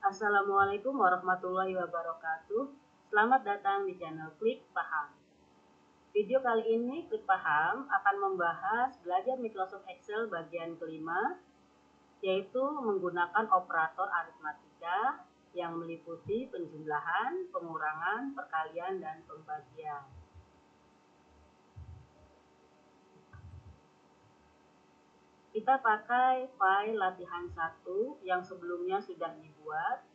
Assalamualaikum warahmatullahi wabarakatuh. Selamat datang di channel Klik Paham. Video kali ini Klik Paham akan membahas belajar Microsoft Excel bagian kelima, yaitu menggunakan operator aritmatika yang meliputi penjumlahan, pengurangan, perkalian, dan pembagian. Kita pakai file latihan 1 yang sebelumnya sudah dibuat.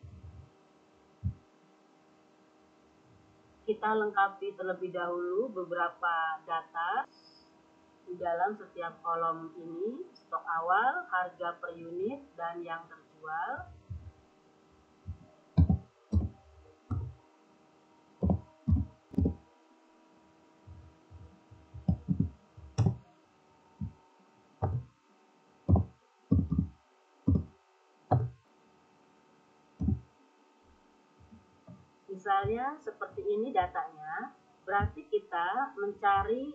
Kita lengkapi terlebih dahulu beberapa data di dalam setiap kolom ini: stok awal, harga per unit, dan yang terjual. Misalnya seperti ini datanya, berarti kita mencari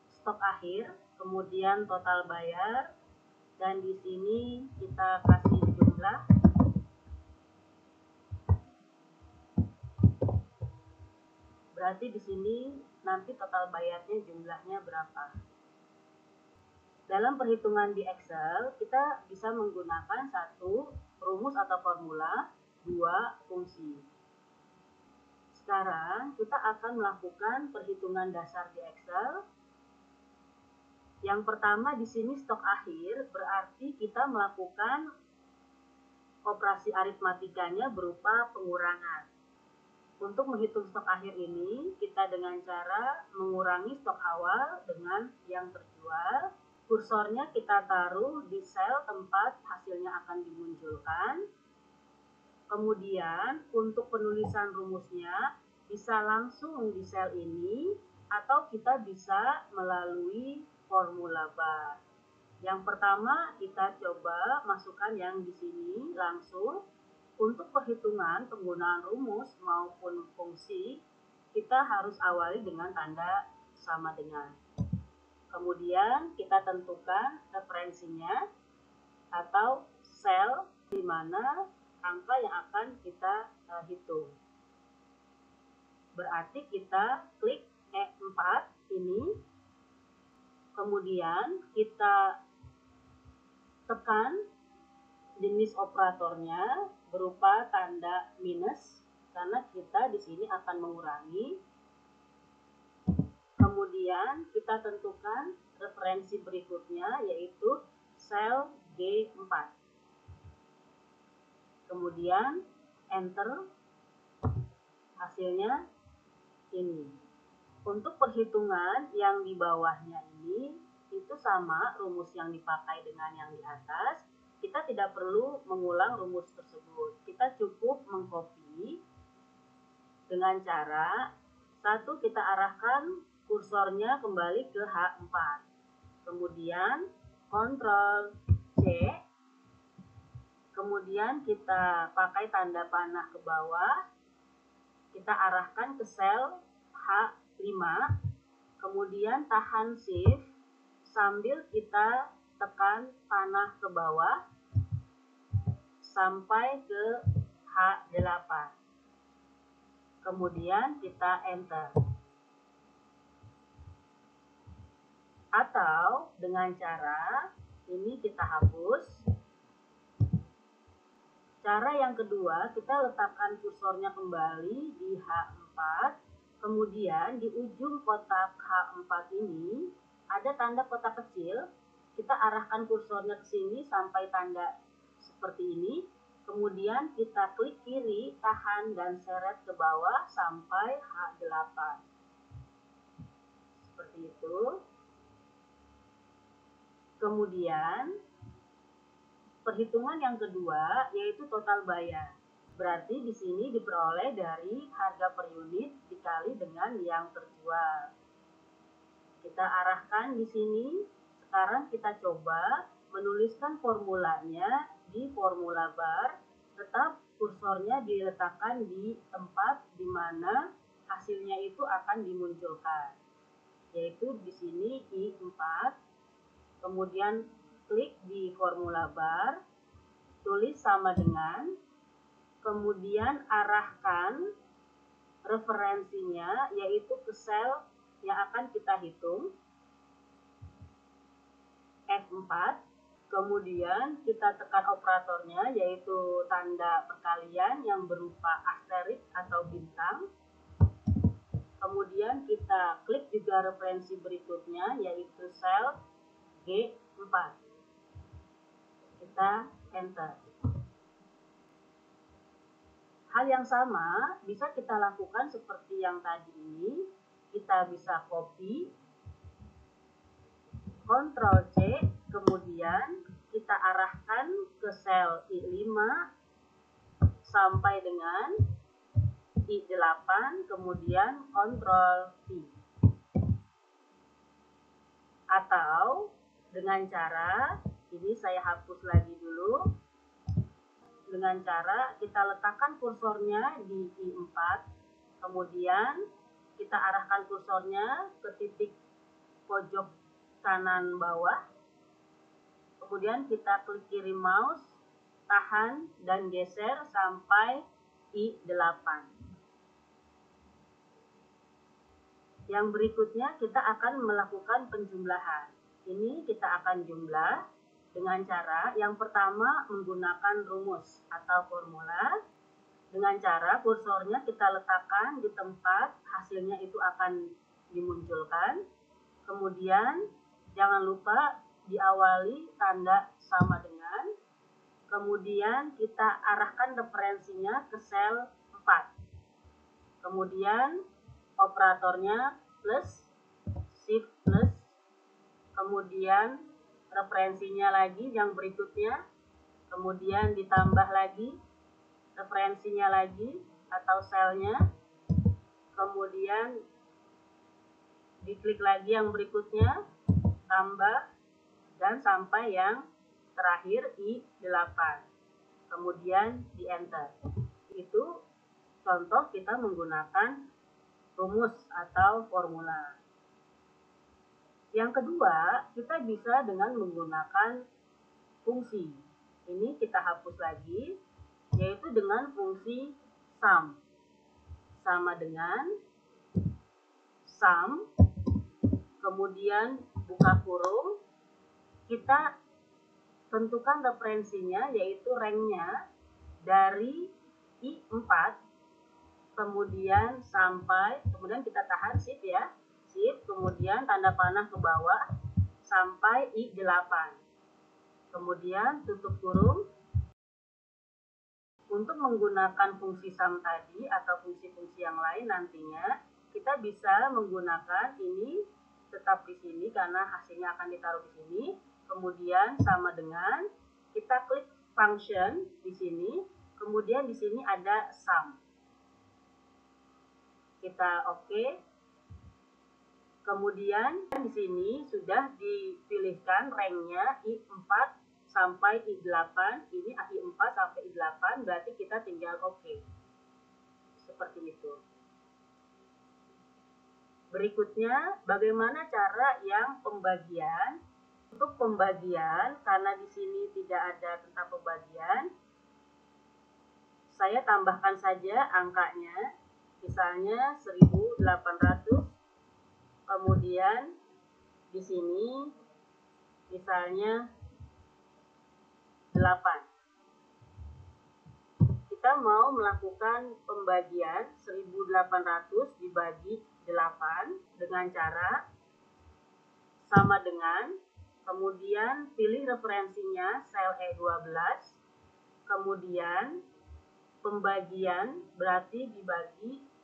stok akhir, kemudian total bayar, dan di sini kita kasih jumlah. Berarti di sini nanti total bayarnya jumlahnya berapa. Dalam perhitungan di Excel, kita bisa menggunakan satu rumus atau formula, dua fungsi. Sekarang kita akan melakukan perhitungan dasar di Excel. Yang pertama di sini stok akhir, berarti kita melakukan operasi aritmatikanya berupa pengurangan. Untuk menghitung stok akhir ini, kita dengan cara mengurangi stok awal dengan yang terjual. Kursornya kita taruh di sel tempat hasilnya akan dimunculkan. Kemudian untuk penulisan rumusnya bisa langsung di sel ini atau kita bisa melalui formula bar. Yang pertama kita coba masukkan yang di sini langsung. Untuk perhitungan penggunaan rumus maupun fungsi kita harus awali dengan tanda sama dengan. Kemudian kita tentukan referensinya atau sel di mana angka yang akan kita hitung. Berarti kita klik E4 ini, kemudian kita tekan jenis operatornya berupa tanda minus karena kita di sini akan mengurangi. Kemudian kita tentukan referensi berikutnya yaitu sel G4. Kemudian enter, hasilnya ini. Untuk perhitungan yang di bawahnya ini itu sama rumus yang dipakai dengan yang di atas. Kita tidak perlu mengulang rumus tersebut. Kita cukup mengcopy dengan cara satu, kita arahkan kursornya kembali ke H4. Kemudian Ctrl C. Kemudian kita pakai tanda panah ke bawah, kita arahkan ke sel H5, kemudian tahan Shift sambil kita tekan panah ke bawah sampai ke H8. Kemudian kita enter. Atau dengan cara ini kita hapus. Cara yang kedua, kita letakkan kursornya kembali di H4, kemudian di ujung kotak H4 ini ada tanda kotak kecil, kita arahkan kursornya ke sini sampai tanda seperti ini, kemudian kita klik kiri, tahan dan seret ke bawah sampai H8. Seperti itu. Kemudian perhitungan yang kedua yaitu total bayar. Berarti di sini diperoleh dari harga per unit dikali dengan yang terjual. Kita arahkan di sini. Sekarang kita coba menuliskan formulanya di formula bar. Tetap kursornya diletakkan di tempat di mana hasilnya itu akan dimunculkan. Yaitu di sini I4. Kemudian klik di formula bar, tulis sama dengan, kemudian arahkan referensinya yaitu ke sel yang akan kita hitung, F4, kemudian kita tekan operatornya yaitu tanda perkalian yang berupa asterik atau bintang, kemudian kita klik juga referensi berikutnya yaitu sel G4, kita enter. Hal yang sama bisa kita lakukan seperti yang tadi ini. Kita bisa copy, Ctrl C, kemudian kita arahkan ke sel I5 sampai dengan I8, kemudian Ctrl V. Atau dengan cara, ini saya hapus lagi dulu, dengan cara kita letakkan kursornya di I4, kemudian kita arahkan kursornya ke titik pojok kanan bawah, kemudian kita klik kiri mouse, tahan dan geser sampai I8. Yang berikutnya kita akan melakukan penjumlahan. Ini kita akan jumlah dengan cara yang pertama menggunakan rumus atau formula. Dengan cara kursornya kita letakkan di tempat hasilnya itu akan dimunculkan. Kemudian jangan lupa diawali tanda sama dengan. Kemudian kita arahkan referensinya ke sel 4. Kemudian operatornya plus, shift plus, kemudian referensinya lagi yang berikutnya, kemudian ditambah lagi referensinya lagi atau selnya, kemudian diklik lagi yang berikutnya, tambah, dan sampai yang terakhir I8, kemudian di enter. Itu contoh kita menggunakan rumus atau formula. Yang kedua, kita bisa dengan menggunakan fungsi. Ini kita hapus lagi, yaitu dengan fungsi sum. Sama dengan sum, kemudian buka kurung, kita tentukan referensinya, yaitu ranknya dari I4, kemudian sampai, kemudian kita tahan shift ya, shift, kemudian tanda panah ke bawah sampai I8, kemudian tutup kurung. Untuk menggunakan fungsi sum tadi atau fungsi-fungsi yang lain nantinya kita bisa menggunakan ini tetap di sini karena hasilnya akan ditaruh di sini. Kemudian sama dengan kita klik function di sini, kemudian di sini ada sum. Kita oke. Kemudian di sini sudah dipilihkan ranknya I4 sampai I8. Ini I4 sampai I8, berarti kita tinggal oke. Seperti itu. Berikutnya, bagaimana cara yang pembagian? Untuk pembagian, karena di sini tidak ada tentang pembagian, saya tambahkan saja angkanya, misalnya 1800. Kemudian di sini misalnya 8. Kita mau melakukan pembagian 1800 dibagi 8 dengan cara sama dengan, kemudian pilih referensinya sel E12, kemudian pembagian berarti dibagi.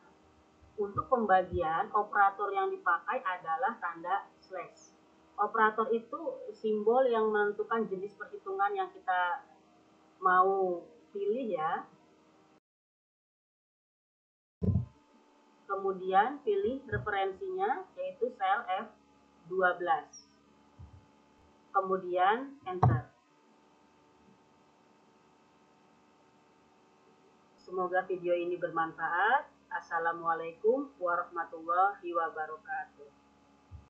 Untuk pembagian, operator yang dipakai adalah tanda slash. Operator itu simbol yang menentukan jenis perhitungan yang kita mau pilih ya. Kemudian pilih referensinya yaitu sel F12. Kemudian enter. Semoga video ini bermanfaat. Assalamualaikum warahmatullahi wabarakatuh.